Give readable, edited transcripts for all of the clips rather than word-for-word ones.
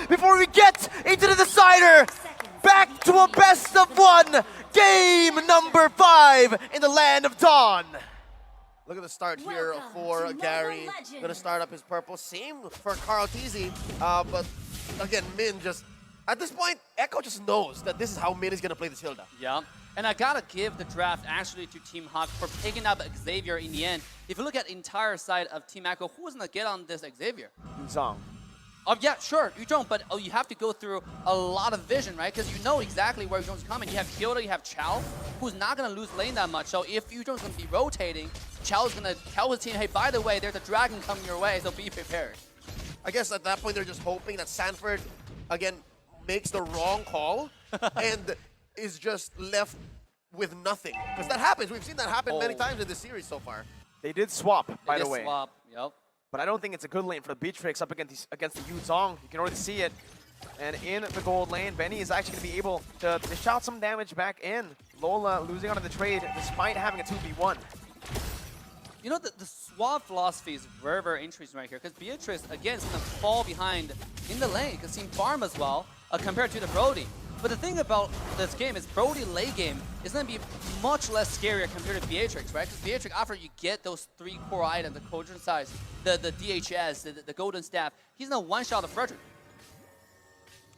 before we get into the decider. Back to a best of one. Game number 5 in the land of Dawn. Look at the start here for Gary. Gonna start up his purple. Same for Carl TZ. But again, Min just, at this point, Echo just knows that this is how Min is gonna play this Hilda. Yeah. And I gotta give the draft actually to Team Hawk for picking up Xavier in the end. If you look at the entire side of Team Echo, who was gonna get on this Xavier? Zong. Oh yeah, sure, you don't, but you have to go through a lot of vision, right? Because you know exactly where Yujon's coming. You have Hilda, you have Chao, who's not gonna lose lane that much. So if Yujon's gonna be rotating, Chao's gonna tell his team, hey, by the way, there's a dragon coming your way, so be prepared. I guess at that point they're just hoping that Sanford, again, makes the wrong call and is just left with nothing. Because that happens. We've seen that happen many times in this series so far. They did swap, by the way. Swap, yep. But I don't think it's a good lane for the Beatrix up against the Yu Zong. You can already see it. And in the gold lane, Benny is actually going to be able to dish out some damage back in. Lola losing out on the trade despite having a 2v1. You know, the swap philosophy is very, very interesting right here, because Beatrix, again, is going to fall behind in the lane, because Team Farm as well, compared to the Brody. But the thing about this game is Brody late game is going to be much less scarier compared to Beatrix, right? Because Beatrix, after you get those 3 core items, the Cauldron Size, the DHS, the Golden Staff, he's going to one-shot the Frederick.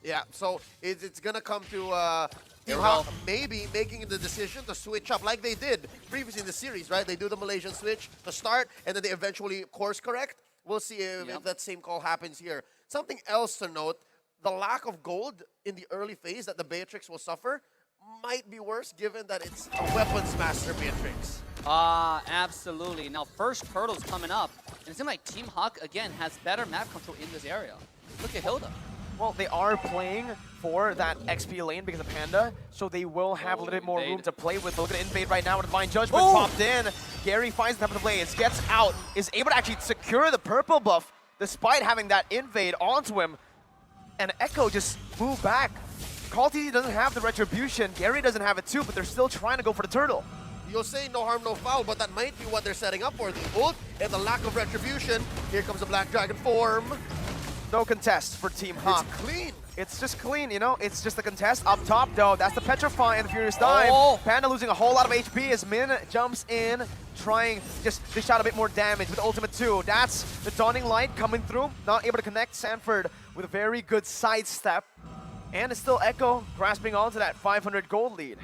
Yeah, so it's going to come to Team Hawk maybe making the decision to switch up like they did previously in the series, right? They do the Malaysian switch to start, and then they eventually course correct. We'll see if that same call happens here. Something else to note, the lack of gold in the early phase that the Beatrix will suffer might be worse given that it's a weapons master Beatrix. Absolutely. Now, first Turtle's coming up, and it seems like Team Hawk, again, has better map control in this area. Look at Hilda. Well, they are playing for that XP lane because of Panda, so they will have a little bit more room to play with. Look at Invade right now with Divine Judgment popped in. Gary finds the top of the blaze, gets out, is able to actually secure the purple buff despite having that Invade onto him. And Echo just moved back. Call TZ doesn't have the retribution. Gary doesn't have it too, but they're still trying to go for the turtle. You'll say no harm, no foul, but that might be what they're setting up for. The ult and the lack of retribution. Here comes the Black Dragon form. No contest for Team Hawk. It's clean. It's just clean, you know? It's just a contest up top, though. That's the Petrify and the Furious Dive. Panda losing a whole lot of HP as Min jumps in, trying just dish out a bit more damage with Ultimate 2. That's the Dawning Light coming through. Not able to connect Sanford with a very good sidestep. And it's still Echo grasping onto that 500 gold lead.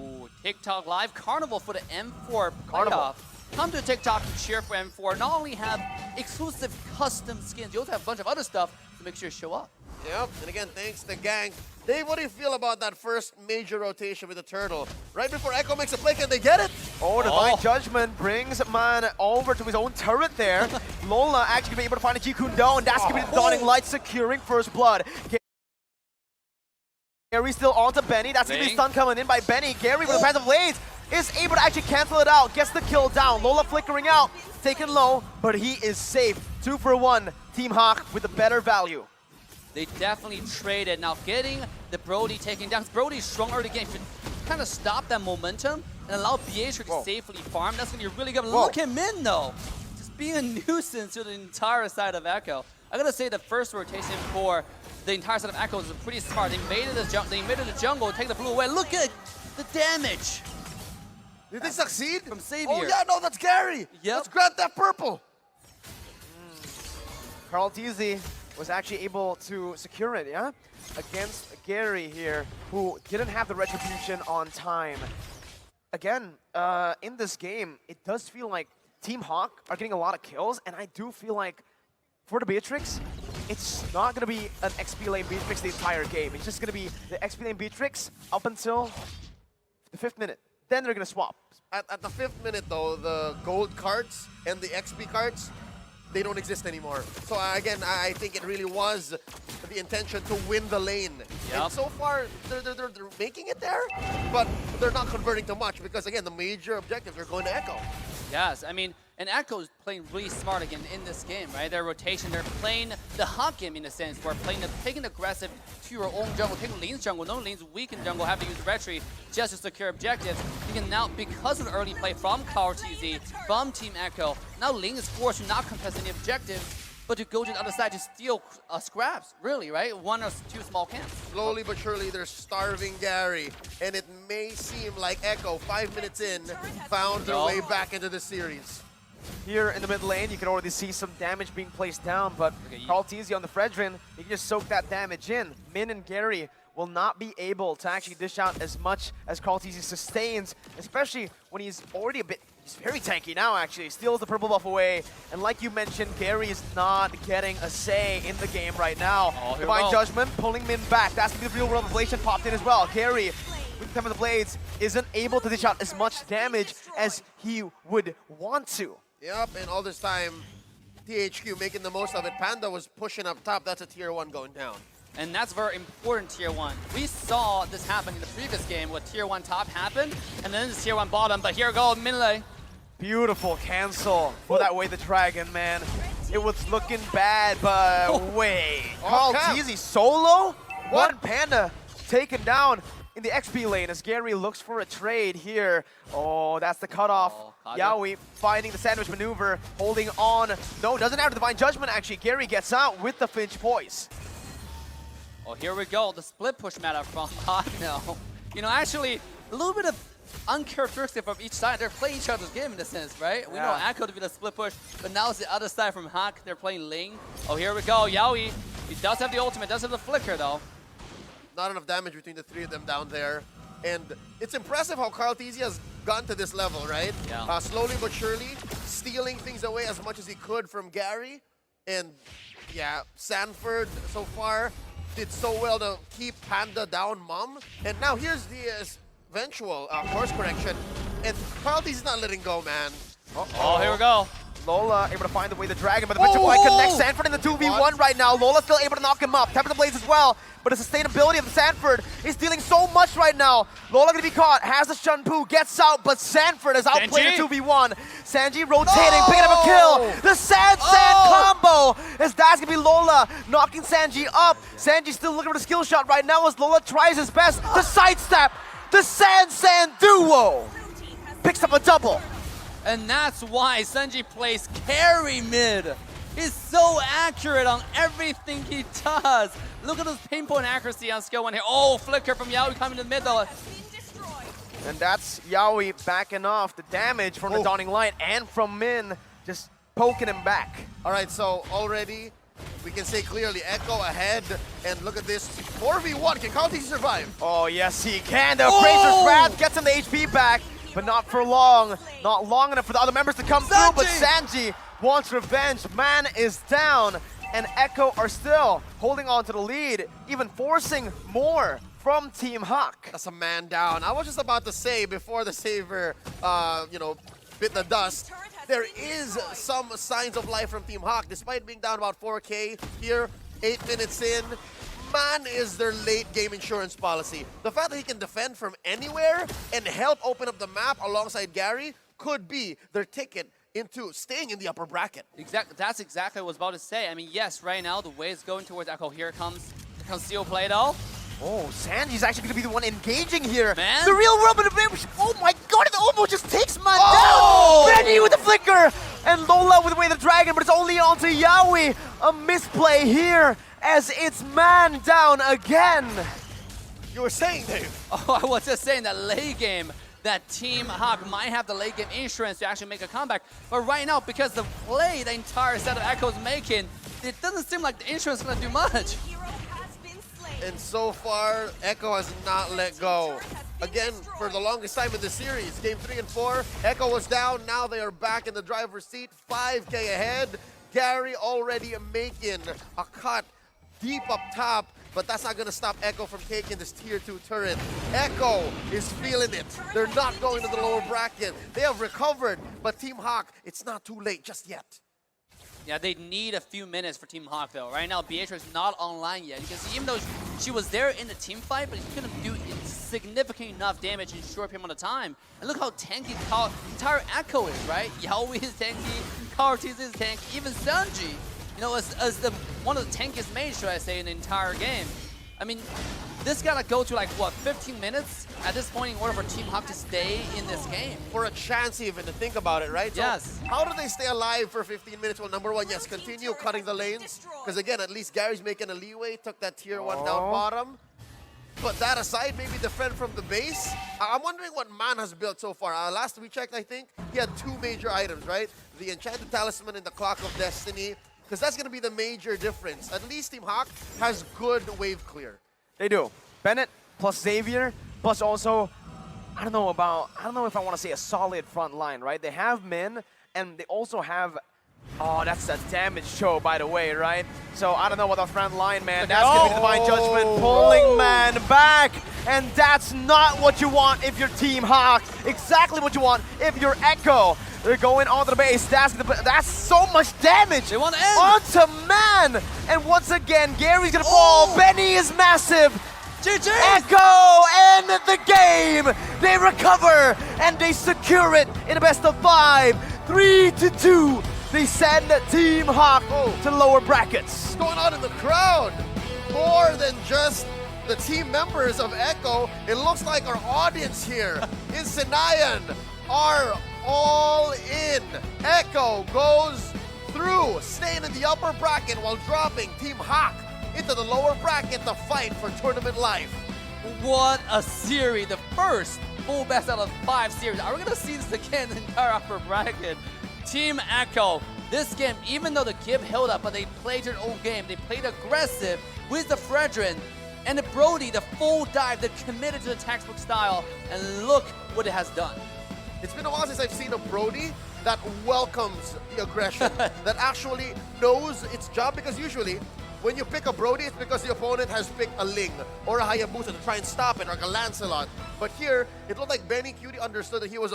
Ooh, TikTok Live Carnival for the M4 playoff. Come to TikTok to cheer for M4. Not only have exclusive custom skins, you also have a bunch of other stuff to make sure you show up. Yep, and again, thanks to Gang. Dave, what do you feel about that first major rotation with the turtle? Right before Echo makes a play, can they get it? Oh, Divine Judgment brings Man over to his own turret there. Lola actually going to be able to find a Jikundo, and that's going to be the Dawning Light securing first blood. Gary still onto Benny. That's going to be stun coming in by Benny. Gary with the Phantom Blades is able to actually cancel it out. Gets the kill down. Lola flickering out. Taken low, but he is safe. 2 for 1. Team Hawk with the better value. They definitely traded. Now getting the Brody taken down. Brody's strong early game. Should kind of stop that momentum and allow Beatrix to safely farm. That's going to be really good. Look at Min though. Just being a nuisance to the entire side of Echo. I gotta say the first rotation for the entire side of Echo is pretty smart. They invaded the jungle, take the blue away. Look at the damage. Did they succeed? From Xavier. Oh yeah, no, that's Gary. Yep. Let's grab that purple. Carl TZ was actually able to secure it, yeah? Against Gary here, who didn't have the retribution on time. Again, in this game, it does feel like Team Hawk are getting a lot of kills, and I do feel like for the Beatrix, it's not going to be an XP lane Beatrix the entire game. It's just going to be the XP lane Beatrix up until the 5th minute. Then they're going to swap. At the 5th minute, though, the gold cards and the XP cards, they don't exist anymore. So again, I think it really was the intention to win the lane. Yep. And so far, they're making it there, but they're not converting to much because, again, the major objectives are going to Echo. Yes, I mean, and Echo's playing really smart again in this game, right? Their rotation, they're playing the Hawk game in a sense, where taking aggressive to your own jungle, taking lane's jungle. No lane's weak in jungle, have to use retry just to secure objectives. You can now, because of the early play from Carl TZ, from Team Echo, now lane is forced to not contest any objectives, but to go to the other side to steal scraps, really, right? 1 or 2 small camps. Slowly but surely, they're starving Gary. And it may seem like Echo, 5 minutes in, found their way back into the series. Here in the mid lane, you can already see some damage being placed down, but Carl TZ on the Fredrin, he can just soak that damage in. Min and Gary will not be able to actually dish out as much as Carl TZ sustains, especially when he's already he's very tanky now actually. Steals the purple buff away, and like you mentioned, Gary is not getting a say in the game right now. Divine Judgment pulling Min back. That's the real world revelation popped in as well. Gary, with the Time of the Blades, isn't able to dish out as much damage as he would want to. Yep, and all this time, THQ making the most of it. Panda was pushing up top. That's a tier 1 going down. And that's very important, tier 1. We saw this happen in the previous game where tier 1 top happened, and then it's tier 1 bottom, but here goes Minlay. Beautiful cancel for that way the dragon, man. It was looking bad, but wait. Carl TZ solo? One Panda taken down in the XP lane as Gary looks for a trade here. Oh, that's the cutoff. Yaoi finding the sandwich maneuver, holding on. No, doesn't have the Divine Judgment actually. Gary gets out with the Finch Poise. Oh, here we go. The split push meta from Hagno. You know, actually, a little bit of uncharacteristic from each side. They're playing each other's game in a sense, right? We know Echo to be the split push, but now it's the other side from Hak. They're playing Ling. Oh, here we go. Yaoi, he does have the ultimate, does have the flicker though. Not enough damage between the 3 of them down there. And it's impressive how Carl TZ has gotten to this level, right? Yeah. Slowly but surely, stealing things away as much as he could from Gary. And yeah, Sanford so far did so well to keep Panda down mom. And now here's the eventual course correction. And Carl TZ is not letting go, man. Oh, here we go. Lola able to find the way the dragon, but the Venture Point connects Sanford in the 2v1 right now. Lola still able to knock him up. Tap of the Blades as well, but the sustainability of Sanford is dealing so much right now. Lola gonna be caught, has the Shunpu, gets out, but Sanford has outplayed the 2v1. Sanji rotating, picking up a kill. The Sand combo, as that's gonna be Lola knocking Sanji up. Sanji still looking for the skill shot right now as Lola tries his best. The sidestep, the Sand duo picks up a double. And that's why Sanji plays carry mid. He's so accurate on everything he does. Look at his pinpoint accuracy on skill 1 here. Oh, flicker from Yaoi coming to the middle. And that's Yaoi backing off the damage from the Dawning Light and from Min, just poking him back. All right, so already we can say clearly Echo ahead. And look at this, 4v1. Can Carl TZ survive? Oh, yes, he can. The Appraiser's Wrath gets him the HP back, but not for long. Not long enough for the other members to come through, but Sanji wants revenge. Man is down, and Echo are still holding on to the lead, even forcing more from Team Hak. That's a man down. I was just about to say before the Saver, bit the dust, there is some signs of life from Team Hak, despite being down about 4K here, 8 minutes in. Man is their late game insurance policy. The fact that he can defend from anywhere and help open up the map alongside Gary could be their ticket into staying in the upper bracket. Exactly. That's exactly what I was about to say. I mean, yes, right now the way is going towards Echo. Here comes Steel Play though. Oh, Sanji's actually going to be the one engaging here. Man. The real world, but oh my god, it almost just takes man down. Benny with the flicker, and Lola with the way the dragon, but it's only onto Yaoi. A misplay here as it's man down again. You were saying, Dave. Oh, I was just saying that late game, that Team Hak might have the late game insurance to actually make a comeback. But right now, because the play the entire set of Echo's making, it doesn't seem like the insurance is going to do much. And so far, Echo has not let go. Again, for the longest time in the series, game 3 and 4, Echo was down. Now they are back in the driver's seat, 5K ahead. Gary already making a cut deep up top, but that's not going to stop Echo from taking this tier 2 turret. Echo is feeling it. They're not going to the lower bracket. They have recovered, but Team Hak, it's not too late just yet. Yeah, they need a few minutes for Team Hak though. Right now, Beatrix not online yet. You can see, even though she was there in the team fight, but she couldn't do significant enough damage in a short period of time. And look how tanky the entire Echo is, right? Yaoi is tanky, Carl TZ is tanky, even Sanji, you know, as one of the tankiest mains, should I say, in the entire game. I mean, this gotta go to like, what, 15 minutes at this point in order for Team Hawk to stay in this game. For a chance even to think about it, right? Yes. So how do they stay alive for 15 minutes? Well, number one, yes, continue cutting the lanes. Because again, at least Gary's making a leeway, took that tier 1 down bottom. But that aside, maybe defend from the base. I'm wondering what Man has built so far. Last we checked, I think, he had 2 major items, right? The Enchanted Talisman and the Clock of Destiny. Because that's going to be the major difference. At least Team Hawk has good wave clear. They do. Bennett plus Xavier, plus also, I don't know if I want to say a solid front line, right? They have Min, and they also have, oh, that's a damage show, by the way, right? So I don't know about the front line, man. That's going to be Divine Judgment, pulling Man back, and that's not what you want if you're Team Hawk. Exactly what you want if you're Echo. They're going onto the base. That's so much damage. They want to end. Onto Man. And once again, Gary's going to fall. Benny is massive. GG! Echo end the game. They recover and they secure it in a best of 5. 3-2. They send Team Hawk to lower brackets. What's going on in the crowd? More than just the team members of Echo. It looks like our audience here in Sinayan are all in. Echo goes through, staying in the upper bracket while dropping Team Hawk into the lower bracket to fight for tournament life. What a series. The first full best out of 5 series. Are we going to see this again in the entire upper bracket? Team Echo, this game, even though the Gib held up, but they played their own game. They played aggressive with the Fredrin and the Brody, the full dive. They're committed to the textbook style, and look what it has done. It's been a while since I've seen a Brody that welcomes the aggression, that actually knows its job, because usually when you pick a Brody, it's because the opponent has picked a Ling or a Hayabusa to try and stop it, or like a Lancelot. But here, it looked like Benny Cutie understood that he was a